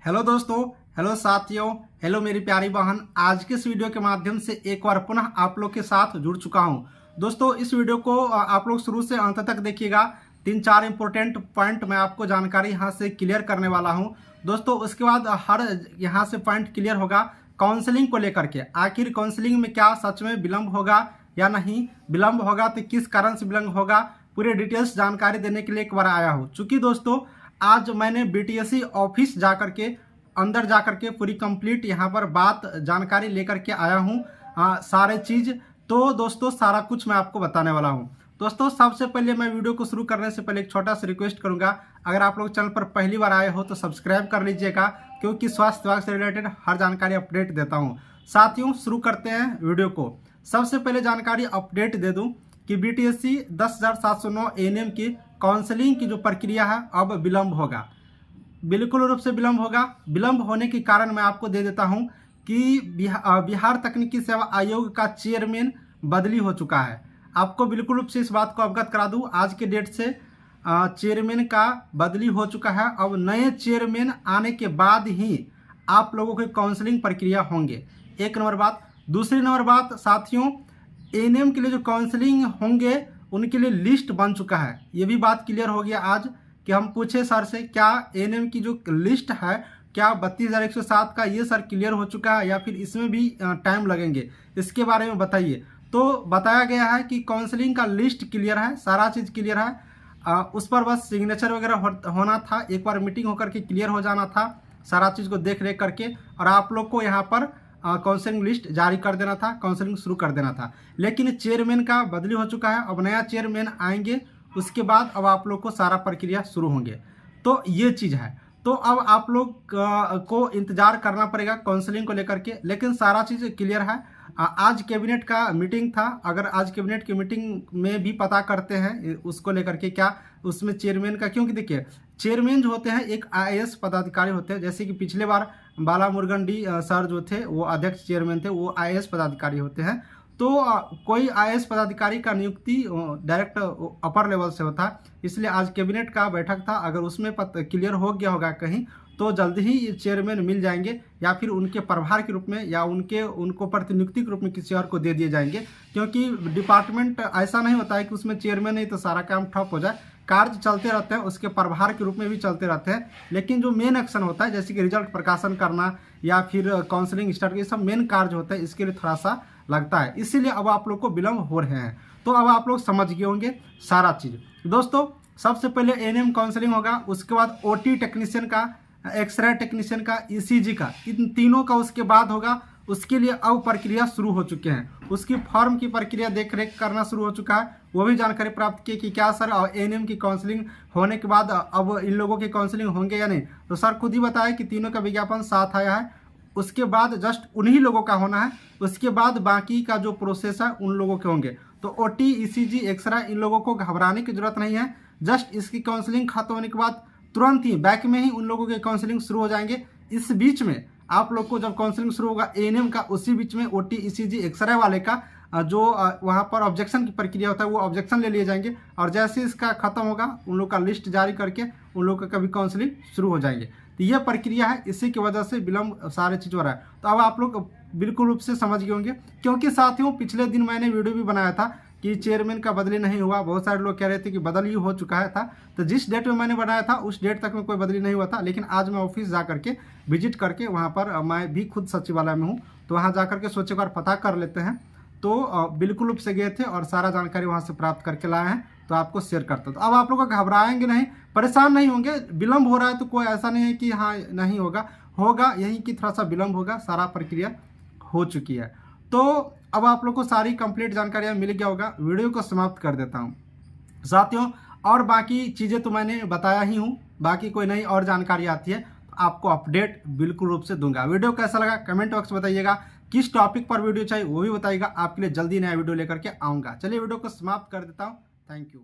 Hello दोस्तों, hello साथियों, hello मेरी प्यारी बहन। आज के इस वीडियो के माध्यम से एक बार पुनः आप लोग के साथ जुड़ चुका हूं। दोस्तों, इस वीडियो को आप लोग शुरू से अंत तक देखिएगा। 3-4 इंपॉर्टेंट पॉइंट मैं आपको जानकारी यहाँ से क्लियर करने वाला हूँ। दोस्तों, उसके बाद हर यहाँ से पॉइंट क्लियर होगा काउंसलिंग को लेकर के। आखिर काउंसलिंग में क्या सच में विलम्ब होगा या नहीं, विलम्ब होगा तो किस कारण से विलम्ब होगा, पूरे डिटेल्स जानकारी देने के लिए एक बार आया हूँ। चूँकि दोस्तों, आज मैंने बीटीएससी ऑफिस जाकर के अंदर जाकर के पूरी कंप्लीट यहाँ पर बात जानकारी लेकर के आया हूँ, सारे चीज़। तो दोस्तों, सारा कुछ मैं आपको बताने वाला हूँ। दोस्तों, सबसे पहले मैं वीडियो को शुरू करने से पहले एक छोटा सा रिक्वेस्ट करूँगा, अगर आप लोग चैनल पर पहली बार आए हो तो सब्सक्राइब कर लीजिएगा, क्योंकि स्वास्थ्य विभाग से रिलेटेड हर जानकारी अपडेट देता हूँ। साथियों, शुरू करते हैं वीडियो को। सबसे पहले जानकारी अपडेट दे दूँ कि बीटीएससी 10,709 एएनएम की काउंसलिंग की जो प्रक्रिया है अब विलम्ब होगा, बिल्कुल रूप से विलम्ब होगा। विलम्ब होने के कारण मैं आपको दे देता हूं कि बिहार तकनीकी सेवा आयोग का चेयरमैन बदली हो चुका है। आपको बिल्कुल रूप से इस बात को अवगत करा दूं, आज के डेट से चेयरमैन का बदली हो चुका है। अब नए चेयरमैन आने के बाद ही आप लोगों की काउंसलिंग प्रक्रिया होंगे। एक नंबर बात। दूसरी नंबर बात साथियों, एएनएम के लिए जो काउंसलिंग होंगे उनके लिए लिस्ट बन चुका है। ये भी बात क्लियर हो गया आज कि हम पूछे सर से क्या एएनएम की जो लिस्ट है क्या 32,107 का ये सर क्लियर हो चुका है या फिर इसमें भी टाइम लगेंगे, इसके बारे में बताइए। तो बताया गया है कि काउंसलिंग का लिस्ट क्लियर है, सारा चीज़ क्लियर है। उस पर बस सिग्नेचर वगैरह होना था, एक बार मीटिंग होकर के क्लियर हो जाना था, सारा चीज़ को देख रेख करके, और आप लोग को यहाँ पर काउंसलिंग लिस्ट जारी कर देना था, काउंसलिंग शुरू कर देना था। लेकिन चेयरमैन का बदली हो चुका है, अब नया चेयरमैन आएंगे, उसके बाद अब आप लोग को सारा प्रक्रिया शुरू होंगे। तो ये चीज़ है। तो अब आप लोग को इंतजार करना पड़ेगा काउंसलिंग को लेकर के, लेकिन सारा चीज़ क्लियर है। आज कैबिनेट का मीटिंग था, अगर आज कैबिनेट की मीटिंग में भी पता करते हैं उसको लेकर के क्या उसमें चेयरमैन का, क्योंकि देखिए चेयरमैन जो होते हैं एक आईएएस पदाधिकारी होते हैं। जैसे कि पिछले बार बाला मुर्गन सर जो थे वो अध्यक्ष चेयरमैन थे, वो आईएएस पदाधिकारी होते हैं। तो कोई आईएएस पदाधिकारी का नियुक्ति डायरेक्ट अपर लेवल से होता है, इसलिए आज कैबिनेट का बैठक था। अगर उसमें क्लियर हो गया होगा कहीं तो जल्द ही ये चेयरमैन मिल जाएंगे, या फिर उनके प्रभार के रूप में या उनको प्रतिनियुक्ति के रूप में किसी और को दे दिए जाएंगे। क्योंकि डिपार्टमेंट ऐसा नहीं होता है कि उसमें चेयरमैन नहीं तो सारा काम ठप हो जाए, कार्य चलते रहते हैं, उसके प्रभार के रूप में भी चलते रहते हैं। लेकिन जो मेन एक्शन होता है जैसे कि रिजल्ट प्रकाशन करना या फिर काउंसलिंग स्टार्ट, ये सब मेन कार्य होता है, इसके लिए थोड़ा सा लगता है, इसीलिए अब आप लोग को विलम्ब हो रहे हैं। तो अब आप लोग समझ गए होंगे सारा चीज़। दोस्तों, सबसे पहले एएनएम काउंसलिंग होगा, उसके बाद ओटी टेक्नीशियन का, एक्सरे टेक्नीशियन का, ईसीजी का, इन तीनों का उसके बाद होगा। उसके लिए अब प्रक्रिया शुरू हो चुके हैं, उसकी फॉर्म की प्रक्रिया देख रेख करना शुरू हो चुका है। वो भी जानकारी प्राप्त की कि क्या सर एएनएम की काउंसलिंग होने के बाद अब इन लोगों की काउंसलिंग होंगे या नहीं। तो सर खुद ही बताया कि तीनों का विज्ञापन साथ आया है, उसके बाद जस्ट उन्हीं लोगों का होना है, उसके बाद बाकी का जो प्रोसेस है उन लोगों के होंगे। तो ओटी, ईसीजी, एक्सरे, इन लोगों को घबराने की जरूरत नहीं है। जस्ट इसकी काउंसलिंग खत्म होने के बाद तुरंत ही बैक में ही उन लोगों के काउंसलिंग शुरू हो जाएंगे। इस बीच में आप लोग को जब काउंसलिंग शुरू होगा एएनएम का, उसी बीच में ओटी, ईसीजी, एक्सरे वाले का जो वहाँ पर ऑब्जेक्शन की प्रक्रिया होता है वो ऑब्जेक्शन ले लिए जाएंगे, और जैसे इसका खत्म होगा उन लोग का लिस्ट जारी करके उन लोगों का कभी काउंसलिंग शुरू हो जाएंगे। तो यह प्रक्रिया है, इसी की वजह से विलम्ब सारे चीज़ हो रहा है। तो अब आप लोग बिल्कुल रूप से समझ गए होंगे, क्योंकि साथियों पिछले दिन मैंने वीडियो भी बनाया था कि चेयरमैन का बदली नहीं हुआ। बहुत सारे लोग कह रहे थे कि बदली हो चुका है था। तो जिस डेट में मैंने बनाया था उस डेट तक में कोई बदली नहीं हुआ था, लेकिन आज मैं ऑफिस जा करके विजिट करके वहाँ पर, मैं भी खुद सचिवालय में हूँ, तो वहाँ जा करके सोचे बार पता कर लेते हैं। तो बिल्कुल रूप से गए थे और सारा जानकारी वहाँ से प्राप्त करके लाए हैं, तो आपको शेयर करता। तो अब आप लोग घबराएंगे नहीं, परेशान नहीं होंगे। विलम्ब हो रहा है तो कोई ऐसा नहीं है कि हाँ नहीं होगा, होगा, यही कि थोड़ा सा विलम्ब होगा, सारा प्रक्रिया हो चुकी है। तो अब आप लोग को सारी कंप्लीट जानकारियाँ मिल गया होगा। वीडियो को समाप्त कर देता हूँ साथियों, और बाकी चीज़ें तो मैंने बताया ही हूँ, बाकी कोई नई और जानकारी आती है तो आपको अपडेट बिल्कुल रूप से दूंगा। वीडियो कैसा लगा कमेंट बॉक्स में बताइएगा, किस टॉपिक पर वीडियो चाहिए वो भी बताइएगा, आपके लिए जल्दी नया वीडियो लेकर के आऊँगा। चलिए वीडियो को समाप्त कर देता हूँ। Thank you.